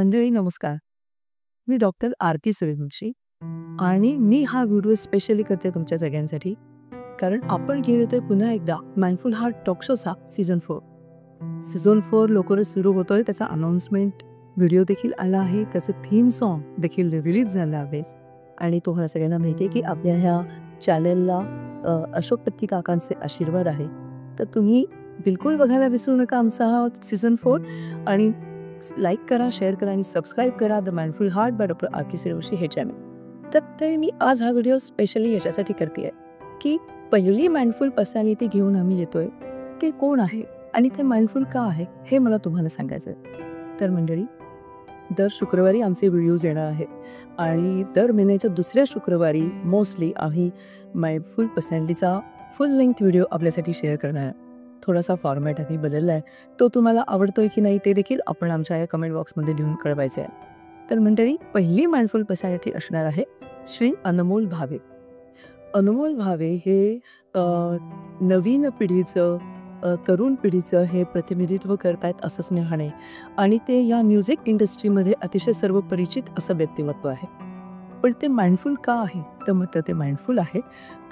मंडळी नमस्कार. मी डॉक्टर आरती सूर्यवंशी आणि मी हा व्हिडिओ स्पेशली करते तुमच्या सगळ्यांसाठी, कारण आपण घेऊन येतोय पुन्हा एकदा माइंडफुल हार्ट टॉक शोचा सीझन 4. सीझन 4 लवकरच सुरू होतोय. त्याचा अनाउन्समेंट व्हिडिओ देखील आला आहे. त्याचं थीम सॉन्ग देखील रिलीज झालं आहे. आणि तुम्हाला सगळ्यांना माहिती आहे की आपल्या ह्या चॅनलला अशोक पत्की काकांचे आशीर्वाद आहे. तर तुम्ही बिलकुल बघायला विसरू नका आमचा हा सीझन 4. आणि लाईक करा, शेअर करा आणि सबस्क्राईब करा the mindful heart by doctor Aarti Suryavanshi हे चॅनल. तर मी आज हा व्हिडिओ स्पेशली याच्यासाठी करते आहे की पहिली माइंडफुल पर्सनॅलिटी घेऊन आम्ही येतोय ते कोण आहे आणि ते माइंडफुल का आहे हे मला तुम्हाला सांगायचं आहे. तर मंडळी, दर शुक्रवारी आमचे व्हिडिओज येणार आहेत आणि दर महिन्याच्या दुसऱ्या शुक्रवारी मोस्टली आम्ही माइंडफुल पर्सनॅलिटीचा फुल लेंथ व्हिडिओ आपल्यासाठी शेअर करणार आहे. थोडासा फॉर्मॅट आधी बदलला आहे. तो तुम्हाला आवडतोय की नाही ते देखील आपण आमच्या या कमेंट बॉक्समध्ये लिहून कळवायचे आहे. तर मंडळी, पहिली माइंडफुल पर्सनॅलिटी असणार आहे श्री अनमोल भावे. अनमोल भावे हे नवीन पिढीचं तरुण पिढीचं हे प्रतिनिधित्व करतायत असंच नाही, आणि ते या म्युझिक इंडस्ट्रीमध्ये अतिशय सर्वपरिचित असं व्यक्तिमत्व आहे. पण ते माइंडफुल का आहे? तर मग ते माइंडफुल आहे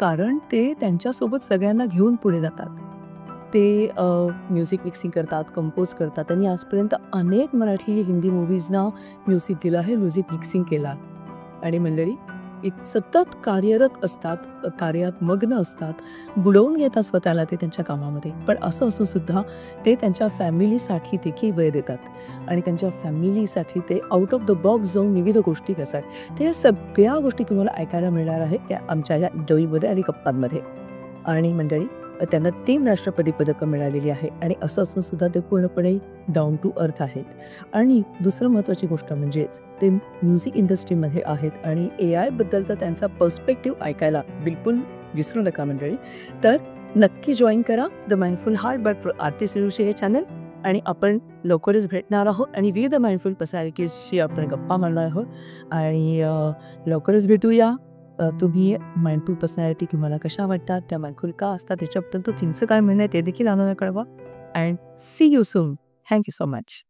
कारण ते त्यांच्यासोबत सगळ्यांना घेऊन पुढे जातात. ते म्युझिक मिक्सिंग करतात, कंपोज करतात आणि आजपर्यंत अनेक मराठी हिंदी मूव्हीजना म्युझिक दिलं आहे, म्युझिक मिक्सिंग केला. आणि मंडळी सतत कार्यरत असतात, कार्यात मग्न असतात, बुडवून घेतात स्वतःला ते त्यांच्या कामामध्ये. पण असं असून सुद्धा ते त्यांच्या फॅमिलीसाठी देखील वेळ देतात आणि त्यांच्या फॅमिलीसाठी ते आउट ऑफ द बॉक्स जाऊन विविध गोष्टी करतात. ते सगळ्या गोष्टी तुम्हाला ऐकायला मिळणार आहेत त्या आमच्या या इंटरव्ह्यूमध्ये आणि गप्पांमध्ये. आणि मंडळी, त्यांना 3 राष्ट्रपती पदकं मिळालेली आहे आणि असं असून सुद्धा ते पूर्णपणे डाऊन टू अर्थ आहेत. आणि दुसरं महत्त्वाची गोष्ट म्हणजेच ते म्युझिक इंडस्ट्रीमध्ये आहेत आणि AI बद्दलचा त्यांचा पर्स्पेक्टिव्ह ऐकायला बिलकुल विसरू नका मंडळी. तर नक्की जॉईन करा द माइंडफुल हार्ट बाय आरती सूर्यवंशी हे चॅनल. आणि आपण लवकरच भेटणार आहोत आणि विविध माइंडफुल पर्सनॅलिटीजशी आपण गप्पा मारणार आहोत. आणि लवकरच भेटूया. तुम्ही माइंडफुल पर्सनॅलिटी तुम्हाला कशा वाटतात, त्या माइंडफुल का असतात, त्याच्याबद्दल तुमचं काय म्हणणं आहे ते देखील आम्हाला कळवा. And see you soon. Thank you so much.